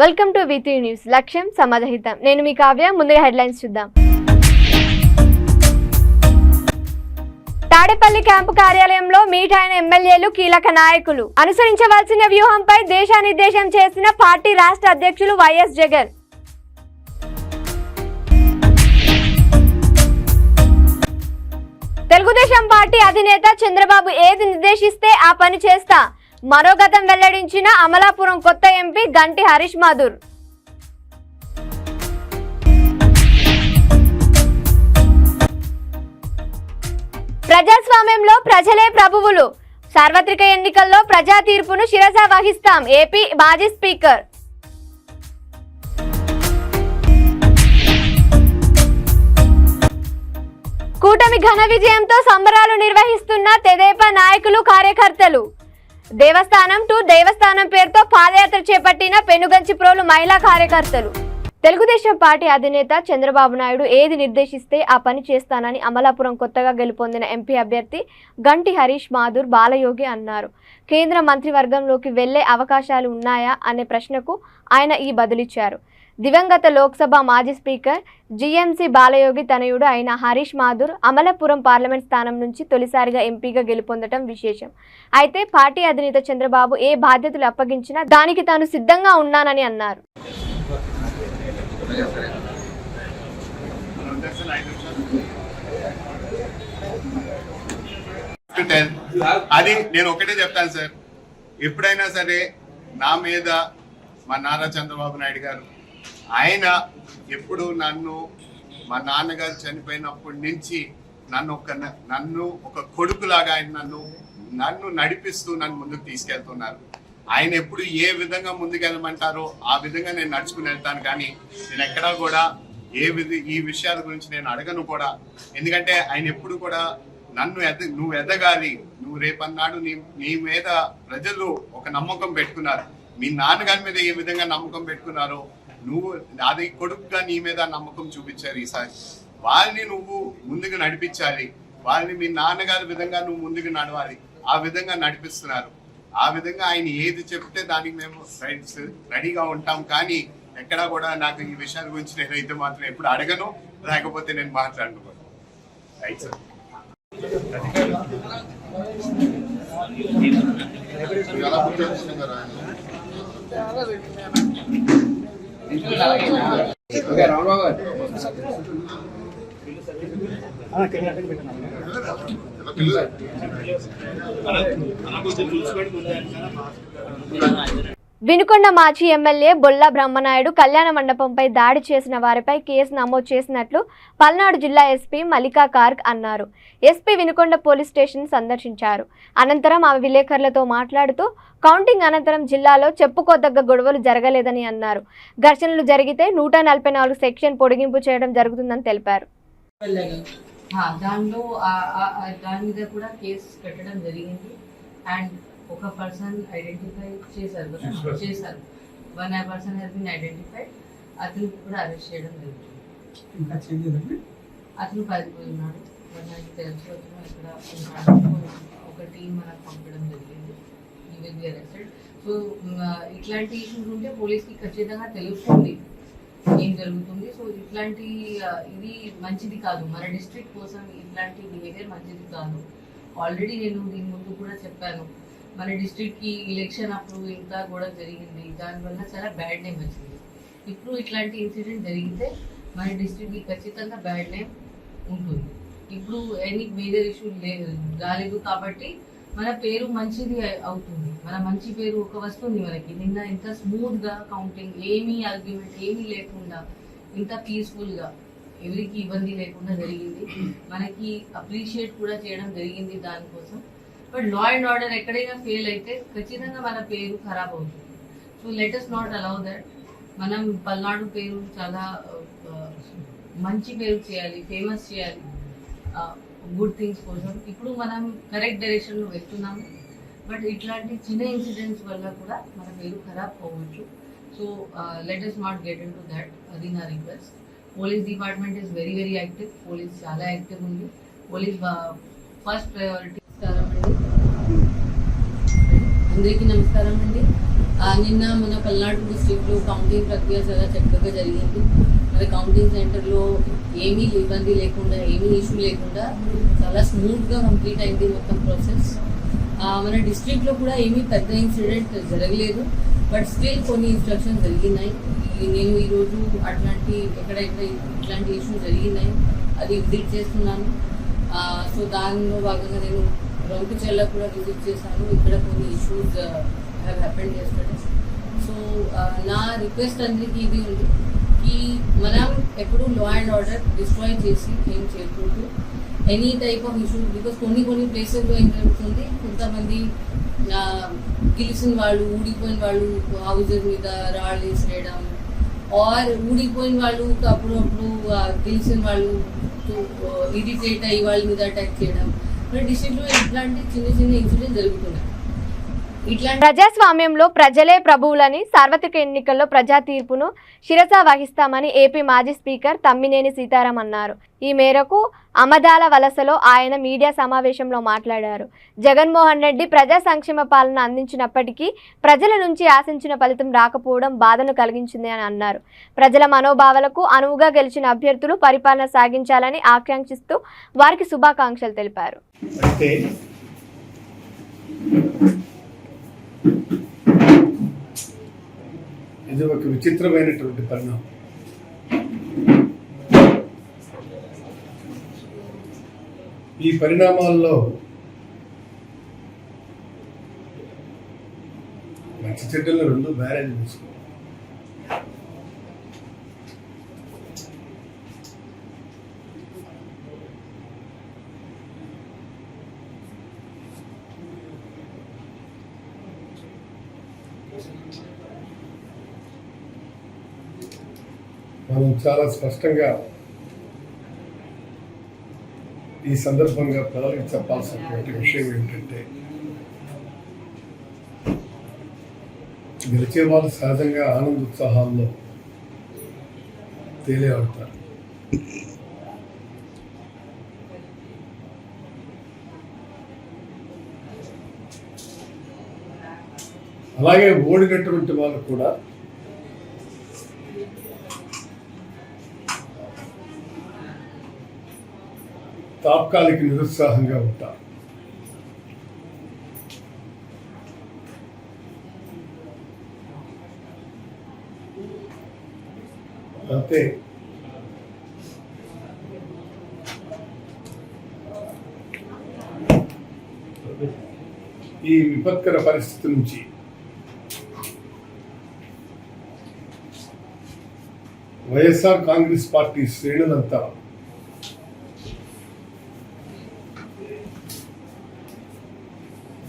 Welcome to V3 news. లక్ష్యం సమాజహితం. నేను మీ కావ్య. ముందుగా హెడ్లైన్స్ చూద్దాం. తాడేపల్లి క్యాంపు కార్యాలయంలో మీట్ అయిన ఎమ్మెల్యేలు, కీలక నాయకులు. అనుసరించవలసిన వ్యూహంపై దిశానిర్దేశం చేసిన పార్టీ రాష్ట్ర అధ్యక్షులు వైఎస్ జగన్. తెలుగుదేశం పార్టీ అధినేత చంద్రబాబు ఏది నిర్దేశిస్తే ఆ పని చేస్తా. మరో గతం వెల్లడించిన అమలాపురం కొత్త ఎంపీ గంటి హరీష్ మాథుర్. ప్రజాస్వామ్యంలో ప్రజలే ప్రభువులు. సార్వత్రిక ఎన్నికల్లో ప్రజా తీర్పును శిరస వహిస్తాం. ఏపీ మాజీ స్పీకర్. కూటమి ఘన విజయంతో సంబరాలు నిర్వహిస్తున్న తెదేపా నాయకులు, కార్యకర్తలు. దేవస్థానం టు దేవస్థానం పేరుతో పాదయాత్ర చేపట్టిన పెనుగంచిప్రోలు మహిళా కార్యకర్తలు. తెలుగుదేశం పార్టీ అధినేత చంద్రబాబు నాయుడు ఏది నిర్దేశిస్తే ఆ పని చేస్తానని అమలాపురం కొత్తగా గెలుపొందిన ఎంపీ అభ్యర్థి గంటి హరీష్ మాథుర్ బాలయోగి అన్నారు. కేంద్ర మంత్రివర్గంలోకి వెళ్లే అవకాశాలు ఉన్నాయా అనే ప్రశ్నకు ఆయన ఈ బదులిచ్చారు. దివంగత లోక్సభ మాజీ స్పీకర్ జీఎంసీ బాలయోగి తనయుడు అయిన హరీష్ మాథుర్ అమలాపురం పార్లమెంట్ స్థానం నుంచి తొలిసారిగా ఎంపీగా గెలుపొందడం విశేషం. అయితే పార్టీ అధినేత చంద్రబాబు ఏ బాధ్యతలు అప్పగించినా దానికి తాను సిద్ధంగా ఉన్నానని అన్నారు. అది నేను ఒకటే చెప్తాను సార్, ఎప్పుడైనా సరే నా మీద మా నారా చంద్రబాబు నాయుడు గారు ఎప్పుడు నన్ను, మా నాన్నగారు చనిపోయినప్పటి నుంచి నన్ను ఒక కొడుకులాగా ఆయన నన్ను నడిపిస్తూ నన్ను ముందుకు తీసుకెళ్తున్నారు. ఆయన ఎప్పుడు ఏ విధంగా ముందుకెళ్ళమంటారో ఆ విధంగా నేను నడుచుకుని వెళ్తాను. కానీ నేను ఎక్కడా కూడా ఈ విషయాల గురించి నేను అడగను కూడా. ఎందుకంటే ఆయన ఎప్పుడు కూడా నువ్వు ఎదగాలి, నువ్వు రేపన్నాడు నీ మీద ప్రజలు ఒక నమ్మకం పెట్టుకున్నారు. మీ నాన్నగారి మీద ఏ విధంగా నమ్మకం పెట్టుకున్నారో నువ్వు అది కొడుకుగా నీ మీద నమ్మకం చూపించారు. ఈసారి వాళ్ళని నువ్వు ముందుకు నడిపించాలి. వాళ్ళని మీ నాన్నగారి విధంగా నువ్వు ముందుకు నడవాలి. ఆ విధంగా నడిపిస్తున్నారు. ఆ విధంగా ఆయన ఏది చెప్తే దానికి మేము రెడీగా ఉంటాం. కానీ ఎక్కడా కూడా నాకు ఈ విషయాల గురించి నేనైతే మాత్రం ఎప్పుడు అడగను, లేకపోతే నేను మాట్లాడను. Right sir. వినుకొండ మాజీ ఎమ్మెల్యే బొల్లా బ్రహ్మనాయుడు కళ్యాణ మండపంపై దాడి చేసిన వారిపై కేసు నమోదు చేసినట్లు పల్నాడు జిల్లా ఎస్పీ మల్లికా కార్క్ అన్నారు. ఎస్పీ వినుకొండ పోలీస్ స్టేషన్ సందర్శించారు. అనంతరం ఆమె విలేకరులతో మాట్లాడుతూ కౌంటింగ్ అనంతరం జిల్లాలో చెప్పుకోదగ్గ గొడవలు జరగలేదని అన్నారు. ఘర్షణలు జరిగితే 144 సెక్షన్ పొడిగింపు చేయడం జరుగుతుందని తెలిపారు. దాని మీద కూడా కేసు పెట్టడం జరిగింది. అండ్ ఒక పర్సన్ ఐడెంటిఫై చేశారు. 1 పర్సన్ హెస్ బీన్ ఐడెంటిఫైడ్. అతను కూడా అరెస్ట్ చేయడం జరుగుతుంది. అతను పారిపోయినాడు. మనకి తెలుసు ఇక్కడ ఒక టీం మనకు పంపడం జరిగింది. ఈ విల్ బి అరెస్టెడ్. సో ఇట్లాంటి ఇష్యూస్ ఉంటే పోలీస్కి ఖచ్చితంగా తెలుస్తుంది ఏం జరుగుతుంది. సో ఇట్లాంటి ఇది మంచిది కాదు. మన డిస్ట్రిక్ట్ కోసం ఇట్లాంటి బిహేవియర్ మంచిది కాదు. ఆల్రెడీ నేను దీని ముందు కూడా చెప్పాను. మన డిస్ట్రిక్ట్కి ఎలక్షన్ అప్పుడు ఇంకా కూడా జరిగింది. దానివల్ల చాలా బ్యాడ్ నేమ్ వచ్చింది. ఇప్పుడు ఇట్లాంటి ఇన్సిడెంట్ జరిగితే మన డిస్ట్రిక్ట్కి ఖచ్చితంగా బ్యాడ్ నేమ్ ఉంటుంది. ఇప్పుడు ఎనీ మేజర్ ఇష్యూ రాలేదు కాబట్టి మన పేరు మంచిది అవుతుంది. మన మంచి పేరు ఒక వస్తుంది మనకి. నిన్న ఇంత స్మూత్గా కౌంటింగ్, ఏమీ ఆర్గ్యుమెంట్ ఏమీ లేకుండా, ఇంత పీస్ఫుల్గా, ఎవరికి ఇబ్బంది లేకుండా జరిగింది. మనకి అప్రిషియేట్ కూడా చేయడం జరిగింది దానికోసం. బట్ లా అండ్ ఆర్డర్ ఎక్కడైనా ఫెయిల్ అయితే ఖచ్చితంగా మన పేరు ఖరాబ్ అవుతుంది. So let us not allow that. మనం పల్నాడు పేరు చాలా మంచి పేరు చేయాలి, ఫేమస్ చేయాలి గుడ్ థింగ్స్ కోసం. ఇప్పుడు మనం కరెక్ట్ డైరెక్షన్లో వెళ్తున్నాము. బట్ ఇట్లాంటి చిన్న ఇన్సిడెంట్స్ వల్ల కూడా మన పేరు ఖరాబ్ అవ్వచ్చు. So let us not get in to that. అది నా request. Police department is very very active. Police చాలా యాక్టివ్ ఉంది. Police first priority. అందరికీ నమస్కారం అండి. నిన్న మన పల్నాడు డిస్ట్రిక్ట్లో కౌంటింగ్ ప్రక్రియ చాలా చక్కగా జరిగింది. మన కౌంటింగ్ సెంటర్లో ఏమీ ఇబ్బంది లేకుండా, ఏమీ ఇష్యూ లేకుండా చాలా స్మూత్గా కంప్లీట్ అయింది మొత్తం ప్రాసెస్. మన డిస్ట్రిక్ట్లో కూడా ఏమీ పెద్ద ఇన్సిడెంట్ జరగలేదు, బట్ స్టిల్ కొన్ని ఇన్స్ట్రక్షన్స్ జరిగినాయి. నేను ఈరోజు ఎక్కడెక్కడ ఇట్లాంటి ఇష్యూ జరిగినాయి అది విజిట్ చేస్తున్నాను. సో దానిలో భాగంగా నేను రౌతుచెల్ల కూడా విజిట్ చేశాను. ఇక్కడ కొన్ని ఇష్యూస్ హ్యావ్ హ్యాపెండ్ చేస్తాడు. సో నా రిక్వెస్ట్ అందరికీ ఇది ఉంది कि మనం ఎప్పుడు లా అండ్ ఆర్డర్ డిస్ట్రాయ్ చేసి ఏం చేయకూడదు. Any type of issues, because కొన్ని ప్లేసెస్లో ఏం జరుగుతుంది, కొంతమంది గెలిచిన వాళ్ళు, ఊడిపోయిన వాళ్ళు హౌజెస్ మీద రాళ్ళు వేసేయడం, ఆర్ ఊడిపోయిన వాళ్ళు అప్పుడప్పుడు గెలిచిన వాళ్ళు ఇరిటేట్ అయ్యి వాళ్ళ మీద అటాక్ చేయడం. డిస్ట్రిక్ట్లో ఇట్లాంటి చిన్న ఇన్సిడెంట్స్ జరుగుతున్నాయి. ప్రజాస్వామ్యంలో ప్రజలే ప్రభువులని, సార్వత్రిక ఎన్నికల్లో ప్రజా తీర్పును శిరస వహిస్తామని ఏపీ మాజీ స్పీకర్ తమ్మినేని సీతారాం అన్నారు. ఈ మేరకు అమదాల వలసలో ఆయన మీడియా సమావేశంలో మాట్లాడారు. జగన్మోహన్ రెడ్డి ప్రజా సంక్షేమ పాలన అందించినప్పటికీ ప్రజల నుంచి ఆశించిన ఫలితం రాకపోవడం బాధను కలిగించింది అని అన్నారు. ప్రజల మనోభావాలకు అనువుగా గెలిచిన అభ్యర్థులు పరిపాలన సాగించాలని ఆకాంక్షిస్తూ వారికి శుభాకాంక్షలు తెలిపారు. ఇది ఒక విచిత్రమైనటువంటి పరిణామం. ఈ పరిణామాల్లో మంచి చెడ్డలు రెండు బ్యారేజ్ తీసుకో. మనం చాలా స్పష్టంగా ఈ సందర్భంగా ప్రజలకు చెప్పాల్సినటువంటి విషయం ఏంటంటే, గెలిచే వాళ్ళు సహజంగా ఆనందోత్సాహాల్లో తేలియాడుతారు. అలాగే ఓడినటువంటి వాళ్ళు కూడా తాత్కాలిక నిరుత్సాహంగా ఉంటారు. అంతే ఈ విపత్కర పరిస్థితి నుంచి వైఎస్ఆర్ కాంగ్రెస్ పార్టీ శ్రేణులంతా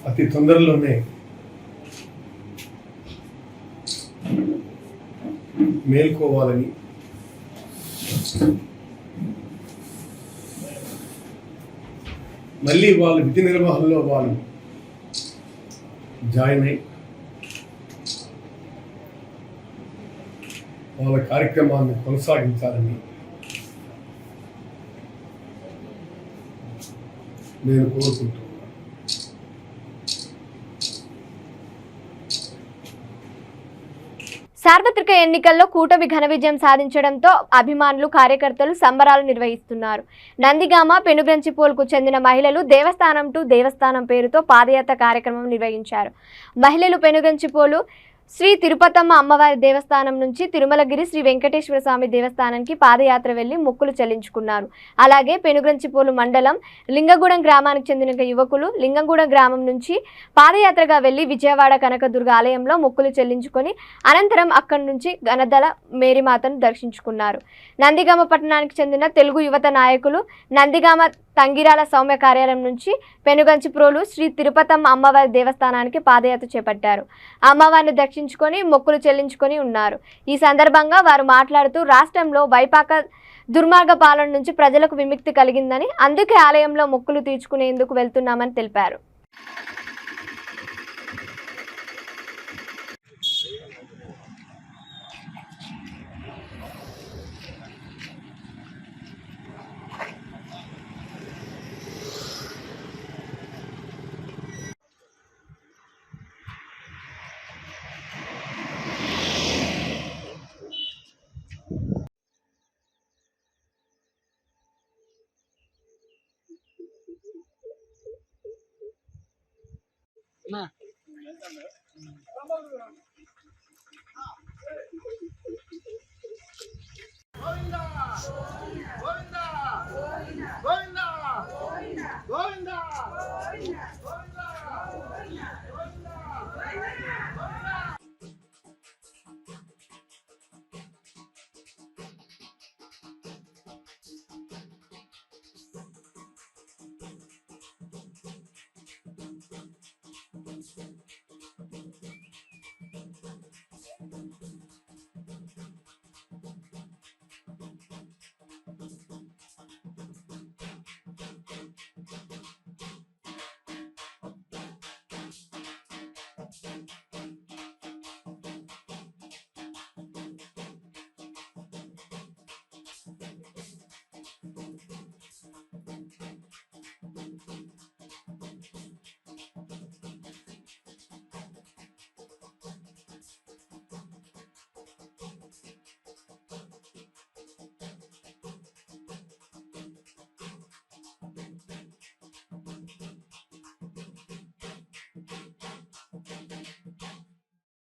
అతి తొందరలోనే మేల్కోవాలని, మళ్ళీ వాళ్ళ విధి నిర్వహణలో వాళ్ళు జాయిన్ అయి వాళ్ళ కార్యక్రమాన్ని కొనసాగించాలని నేను కోరుకుంటున్నాను. సార్వత్రిక ఎన్నికల్లో కూటమి ఘన విజయం సాధించడంతో అభిమానులు, కార్యకర్తలు సంబరాలు నిర్వహిస్తున్నారు. నందిగామ, పెనుగంచిపోల్కు చెందిన మహిళలు దేవస్థానం టు దేవస్థానం పేరుతో పాదయాత్ర కార్యక్రమం నిర్వహించారు. మహిళలు పెనుగంచిపోలు శ్రీ తిరుపతమ్మ అమ్మవారి దేవస్థానం నుంచి తిరుమలగిరి శ్రీ వెంకటేశ్వర స్వామి దేవస్థానానికి పాదయాత్ర వెళ్లి మొక్కులు చెల్లించుకున్నారు. అలాగే పెనుగంచిపోలు మండలం లింగగూడెం గ్రామానికి చెందిన యువకులు లింగగూడెం గ్రామం నుంచి పాదయాత్రగా వెళ్లి విజయవాడ కనకదుర్గ ఆలయంలో మొక్కులు చెల్లించుకొని అనంతరం అక్కడి నుంచి గణదల మేరీమాతను దర్శించుకున్నారు. నందిగామ పట్టణానికి చెందిన తెలుగు యువత నాయకులు నందిగామ తంగిరాల సౌమ్య కార్యాలయం నుంచి పెనుగంచిప్రోలు శ్రీ తిరుపతమ్మ అమ్మవారి దేవస్థానానికి పాదయాత్ర చేపట్టారు. అమ్మవారిని దర్శించుకొని మొక్కులు చెల్లించుకొని ఉన్నారు. ఈ సందర్భంగా వారు మాట్లాడుతూ రాష్ట్రంలో వైపాక దుర్మార్గ పాలన నుంచి ప్రజలకు విముక్తి కలిగిందని, అందుకే ఆలయంలో మొక్కులు తీర్చుకునేందుకు వెళ్తున్నామని తెలిపారు.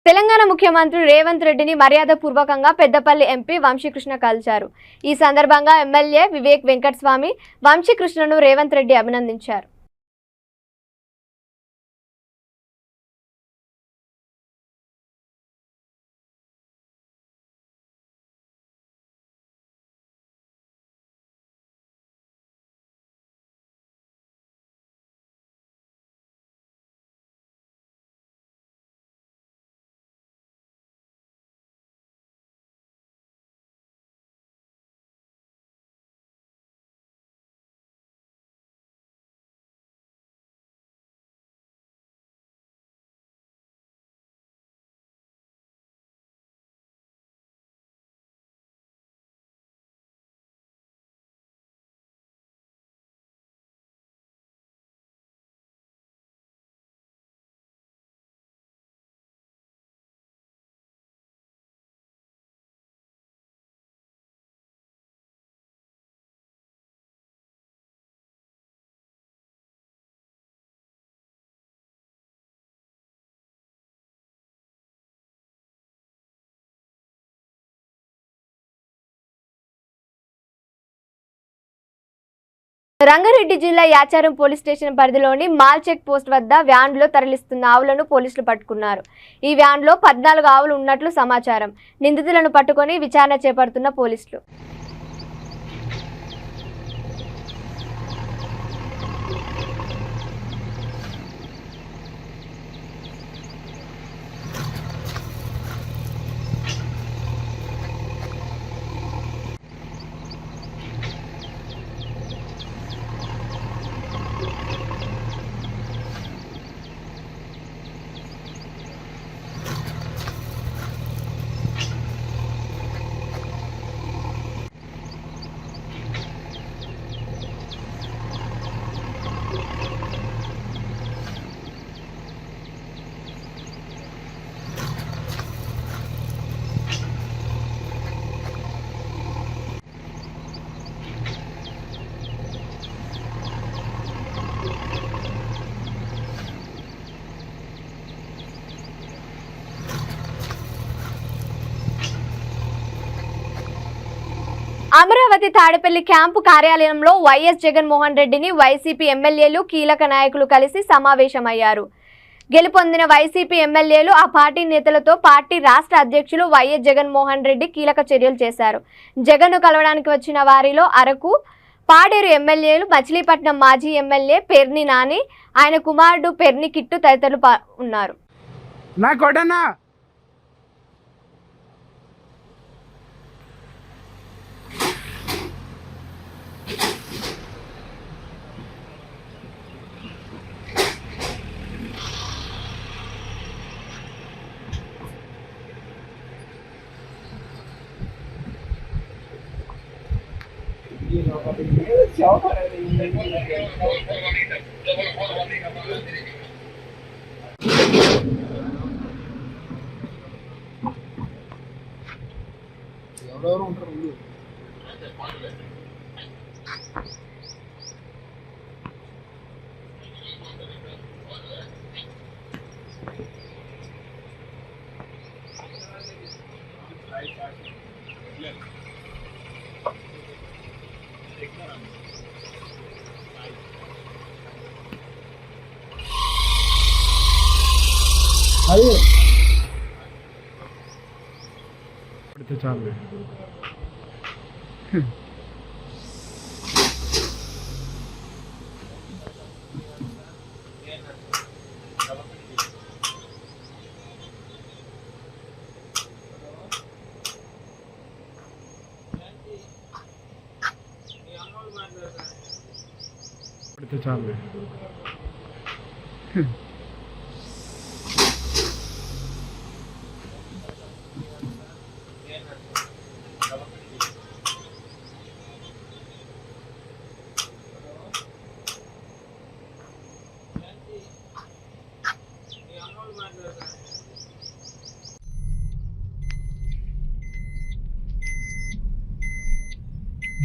తెలంగాణ ముఖ్యమంత్రి రేవంత్ రెడ్డిని మర్యాదపూర్వకంగా పెద్దపల్లి ఎంపీ వంశీకృష్ణ కలిశారు. ఈ సందర్భంగా ఎమ్మెల్యే వివేక్ వెంకటస్వామి వంశీకృష్ణను రేవంత్ రెడ్డి అభినందించారు. రంగారెడ్డి జిల్లా యాచారం పోలీస్ స్టేషన్ పరిధిలోని మాల్ చెక్ పోస్ట్ వద్ద వ్యాన్లో తరలిస్తున్న ఆవులను పోలీసులు పట్టుకున్నారు. ఈ వ్యాన్లో 14 ఆవులు ఉన్నట్లు సమాచారం. నిందితులను పట్టుకొని విచారణ చేపడుతున్న పోలీసులు. అమరావతి తాడేపల్లి క్యాంపు కార్యాలయంలో వైఎస్ జగన్మోహన్ రెడ్డిని వైసీపీ ఎమ్మెల్యేలు కీలక నాయకులు కలిసి సమావేశమయ్యారు. గెలుపొందిన వైసీపీ ఎమ్మెల్యేలు ఆ పార్టీ నేతలతో పార్టీ రాష్ట్ర అధ్యక్షులు వైఎస్ జగన్మోహన్ రెడ్డి కీలక చర్యలు చేశారు. జగన్ను కలవడానికి వచ్చిన వారిలో అరకు పాడేరు ఎమ్మెల్యేలు, మచిలీపట్నం మాజీ ఎమ్మెల్యే పెర్ని నాని, ఆయన కుమారుడు పెర్ని కిట్టు తదితరులు ఉన్నారు. ఎవరెవరు ఉంటారు? అది పడితే చాలు. పడితే చాలు.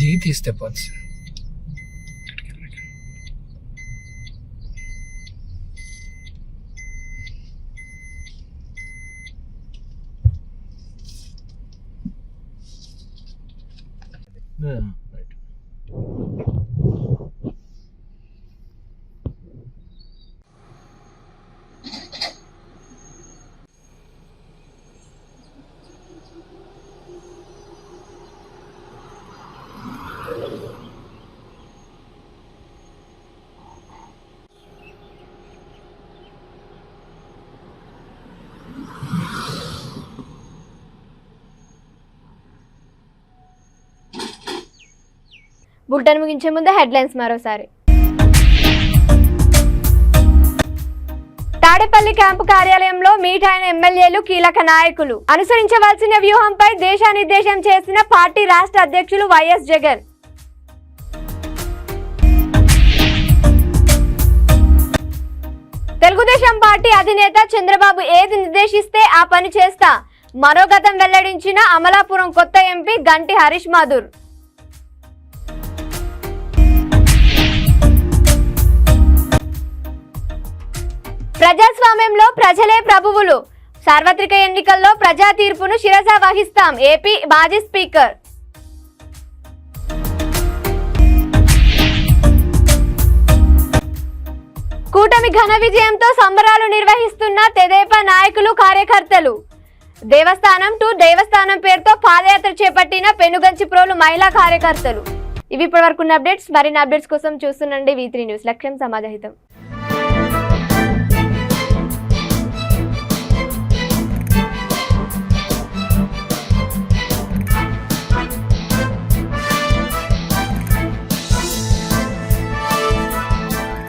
దిగి తీస్తే పోవచ్చు. బులెటిన్ ముగించే ముందు హెడ్లైన్స్ మరోసారి. తాడేపల్లి క్యాంపు కార్యాలయంలో మీట్ అయిన ఎమ్మెల్యేలు, కీలక నాయకులు. అనుసరించవలసిన వ్యూహంపై దేశానిర్దేశం చేసిన పార్టీ రాష్ట్ర అధ్యక్షులు వైఎస్ జగన్. తెలుగుదేశం పార్టీ అధినేత చంద్రబాబు ఏది నిర్దేశిస్తే ఆ పని చేస్తా మనోగతం వెల్లడించిన అమలాపురం కొత్త ఎంపీ గంటి హరీష్ మాథుర్. ప్రజాస్వామ్యంలో ప్రజలే ప్రభువులు. సార్వత్రిక ఎన్నికల్లో ప్రజా తీర్పును శిరస వహిస్తాం ఏపీ మాజీ స్పీకర్. కూటమి ఘన విజయంతో సంబరాలు నిర్వహిస్తున్న తెదేపా నాయకులు, కార్యకర్తలు. దేవస్థానం టు దేవస్థానం పేరుతో పాదయాత్ర చేపట్టిన పెనుగంచిప్రోలు మహిళా కార్యకర్తలు. ఇవి ఇప్పటివరకు అప్డేట్స్. మరిన్ని అప్డేట్స్ కోసం చూస్తుండండి V3 న్యూస్. లక్ష్యం సమాజహితం.